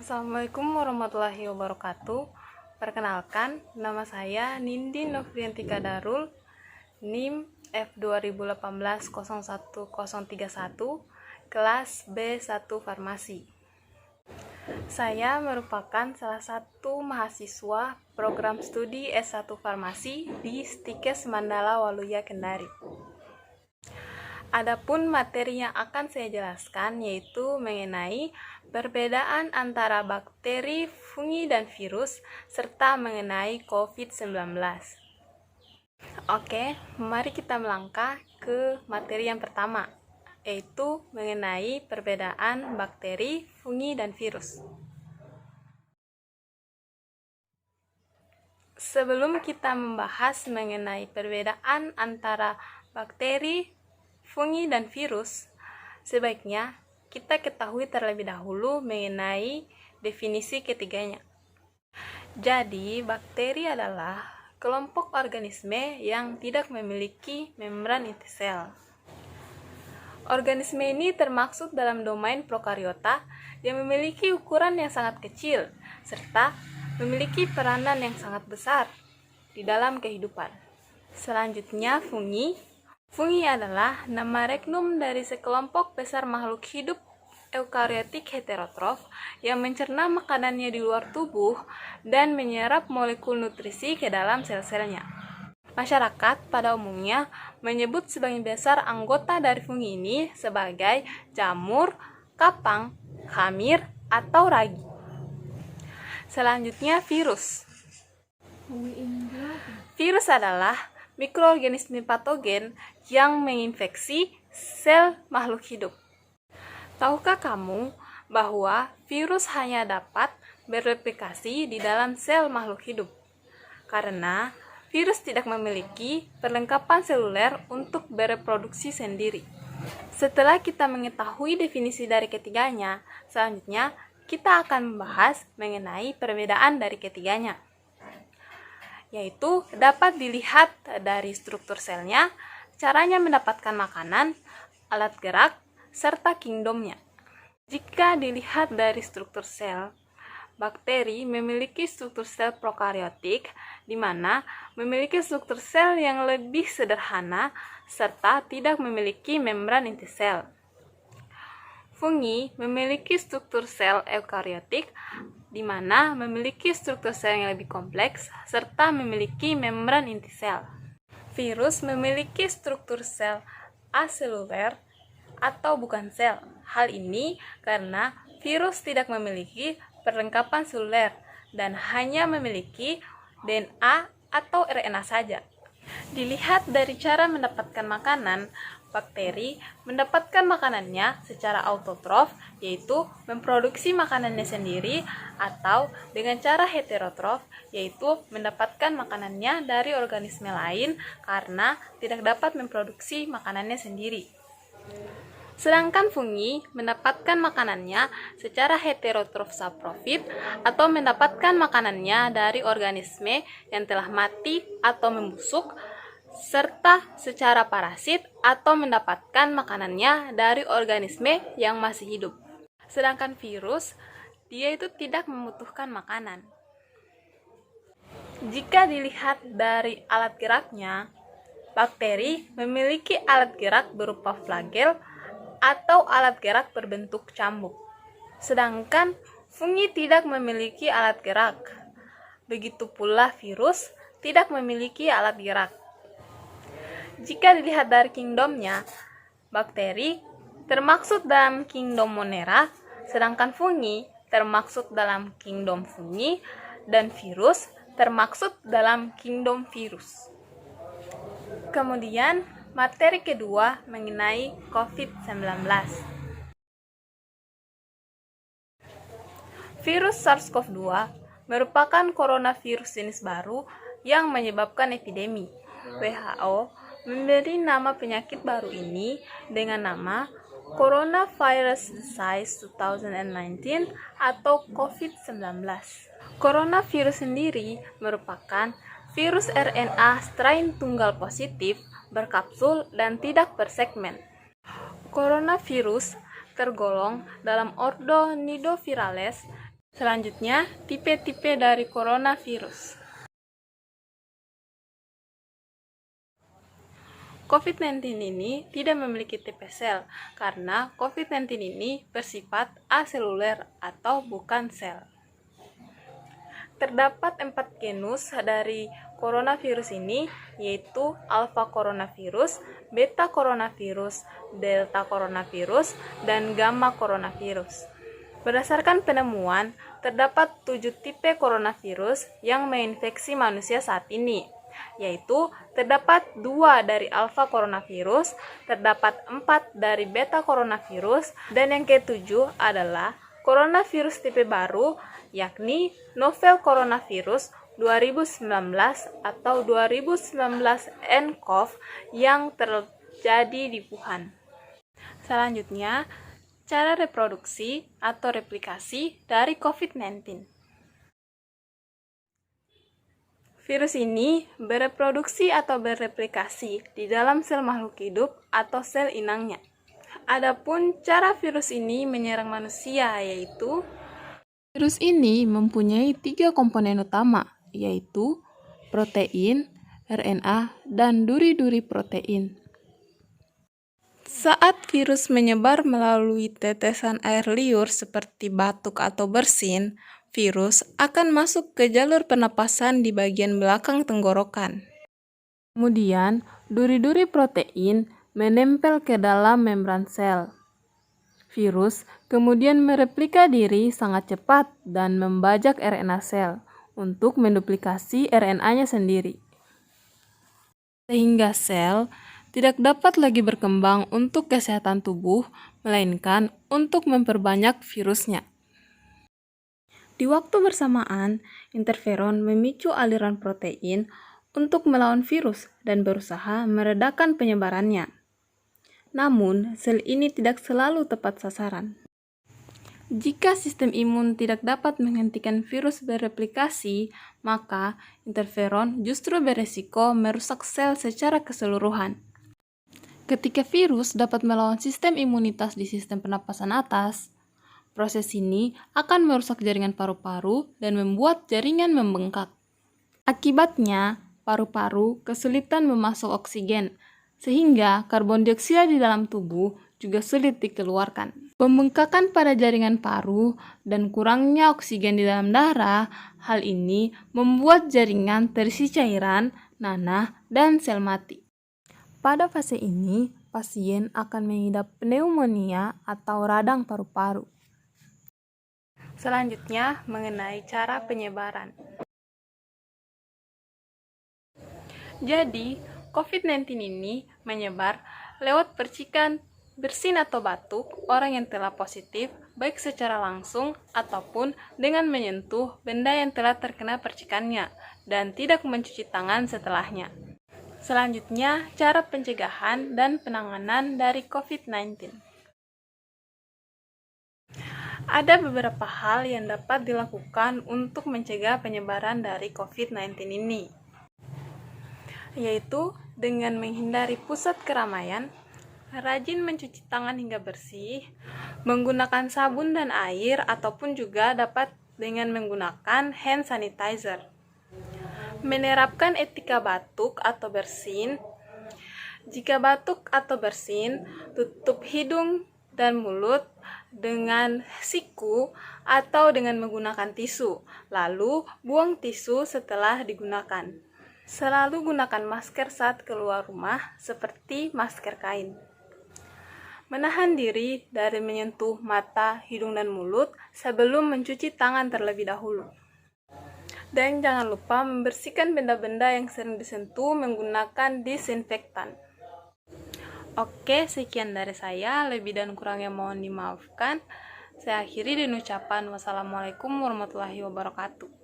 Assalamualaikum warahmatullahi wabarakatuh. Perkenalkan, nama saya Nindi Nofriantika Darul, NIM F2018-01031, kelas B1 Farmasi. Saya merupakan salah satu mahasiswa program studi S1 Farmasi di Stikes Mandala Waluya Kendari. Adapun materi yang akan saya jelaskan yaitu mengenai perbedaan antara bakteri, fungi, dan virus, serta mengenai COVID-19. Oke, mari kita melangkah ke materi yang pertama, yaitu mengenai perbedaan bakteri, fungi, dan virus. Sebelum kita membahas mengenai perbedaan antara bakteri, fungi, dan virus, sebaiknya kita ketahui terlebih dahulu mengenai definisi ketiganya. Jadi, bakteri adalah kelompok organisme yang tidak memiliki membran inti sel. Organisme ini termaksud dalam domain prokariota yang memiliki ukuran yang sangat kecil, serta memiliki peranan yang sangat besar di dalam kehidupan. Selanjutnya, fungi. Fungi adalah nama regnum dari sekelompok besar makhluk hidup eukariotik heterotrof yang mencerna makanannya di luar tubuh dan menyerap molekul nutrisi ke dalam sel-selnya. Masyarakat pada umumnya menyebut sebagian besar anggota dari fungi ini sebagai jamur, kapang, khamir, atau ragi. Selanjutnya, virus. Virus adalah mikroorganisme patogen yang menginfeksi sel makhluk hidup. Tahukah kamu bahwa virus hanya dapat bereplikasi di dalam sel makhluk hidup? Karena virus tidak memiliki perlengkapan seluler untuk bereproduksi sendiri. Setelah kita mengetahui definisi dari ketiganya, selanjutnya kita akan membahas mengenai perbedaan dari ketiganya, yaitu dapat dilihat dari struktur selnya, caranya mendapatkan makanan, alat gerak, serta kingdomnya. Jika dilihat dari struktur sel, bakteri memiliki struktur sel prokariotik, di mana memiliki struktur sel yang lebih sederhana serta tidak memiliki membran inti sel. Fungi memiliki struktur sel eukariotik, di mana memiliki struktur sel yang lebih kompleks serta memiliki membran inti sel. Virus memiliki struktur sel aseluler atau bukan sel. Hal ini karena virus tidak memiliki perlengkapan seluler dan hanya memiliki DNA atau RNA saja. Dilihat dari cara mendapatkan makanan, bakteri mendapatkan makanannya secara autotrof, yaitu memproduksi makanannya sendiri, atau dengan cara heterotrof, yaitu mendapatkan makanannya dari organisme lain karena tidak dapat memproduksi makanannya sendiri. Sedangkan fungi mendapatkan makanannya secara heterotrof saprofit atau mendapatkan makanannya dari organisme yang telah mati atau membusuk, serta secara parasit atau mendapatkan makanannya dari organisme yang masih hidup. Sedangkan virus, dia itu tidak membutuhkan makanan. Jika dilihat dari alat geraknya, bakteri memiliki alat gerak berupa flagel atau alat gerak berbentuk cambuk. Sedangkan fungi tidak memiliki alat gerak. Begitu pula virus tidak memiliki alat gerak. Jika dilihat dari kingdomnya, bakteri termaksud dalam kingdom Monera, sedangkan fungi termaksud dalam kingdom fungi, dan virus termaksud dalam kingdom virus. Kemudian, materi kedua mengenai COVID-19. Virus SARS-CoV-2 merupakan coronavirus jenis baru yang menyebabkan epidemi. WHO memberi nama penyakit baru ini dengan nama Coronavirus Disease 2019 atau COVID-19. Coronavirus sendiri merupakan virus RNA strain tunggal positif, berkapsul, dan tidak bersegmen. Coronavirus tergolong dalam ordo Nidovirales Selanjutnya, tipe-tipe dari coronavirus. COVID-19 ini tidak memiliki tipe sel karena COVID-19 ini bersifat aseluler atau bukan sel. Terdapat 4 genus dari coronavirus ini, yaitu alpha coronavirus, beta coronavirus, delta coronavirus, dan gamma coronavirus. Berdasarkan penemuan, terdapat 7 tipe coronavirus yang menginfeksi manusia saat ini, yaitu terdapat 2 dari alpha coronavirus, terdapat 4 dari beta coronavirus, dan yang ke-7 adalah coronavirus tipe baru, yakni novel coronavirus 2019 atau 2019 nCoV yang terjadi di Wuhan. Selanjutnya, cara reproduksi atau replikasi dari COVID-19. Virus ini bereproduksi atau bereplikasi di dalam sel makhluk hidup atau sel inangnya. Adapun cara virus ini menyerang manusia, yaitu virus ini mempunyai 3 komponen utama, yaitu protein, RNA, dan duri-duri protein. Saat virus menyebar melalui tetesan air liur seperti batuk atau bersin, virus akan masuk ke jalur pernapasan di bagian belakang tenggorokan. Kemudian, duri-duri protein menempel ke dalam membran sel. Virus kemudian mereplika diri sangat cepat dan membajak RNA sel untuk menduplikasi RNA-nya sendiri. Sehingga sel tidak dapat lagi berkembang untuk kesehatan tubuh, melainkan untuk memperbanyak virusnya. Di waktu bersamaan, interferon memicu aliran protein untuk melawan virus dan berusaha meredakan penyebarannya. Namun, sel ini tidak selalu tepat sasaran. Jika sistem imun tidak dapat menghentikan virus bereplikasi, maka interferon justru beresiko merusak sel secara keseluruhan. Ketika virus dapat melawan sistem imunitas di sistem pernapasan atas, proses ini akan merusak jaringan paru-paru dan membuat jaringan membengkak. Akibatnya, paru-paru kesulitan memasuk oksigen, sehingga karbon dioksida di dalam tubuh juga sulit dikeluarkan. Pembengkakan pada jaringan paru dan kurangnya oksigen di dalam darah, hal ini membuat jaringan terisi cairan, nanah, dan sel mati. Pada fase ini, pasien akan mengidap pneumonia atau radang paru-paru. Selanjutnya, mengenai cara penyebaran. Jadi, COVID-19 ini menyebar lewat percikan, bersin atau batuk orang yang telah positif, baik secara langsung ataupun dengan menyentuh benda yang telah terkena percikannya dan tidak mencuci tangan setelahnya. Selanjutnya, cara pencegahan dan penanganan dari COVID-19. Ada beberapa hal yang dapat dilakukan untuk mencegah penyebaran dari COVID-19 ini, yaitu dengan menghindari pusat keramaian, rajin mencuci tangan hingga bersih, menggunakan sabun dan air ataupun juga dapat dengan menggunakan hand sanitizer. Menerapkan etika batuk atau bersin. Jika batuk atau bersin, tutup hidung dan mulut dengan siku atau dengan menggunakan tisu, lalu buang tisu setelah digunakan. Selalu gunakan masker saat keluar rumah seperti masker kain. Menahan diri dari menyentuh mata, hidung, dan mulut sebelum mencuci tangan terlebih dahulu. Dan jangan lupa membersihkan benda-benda yang sering disentuh menggunakan disinfektan. Oke, sekian dari saya. Lebih dan kurangnya mohon dimaafkan. Saya akhiri dengan ucapan wassalamualaikum warahmatullahi wabarakatuh.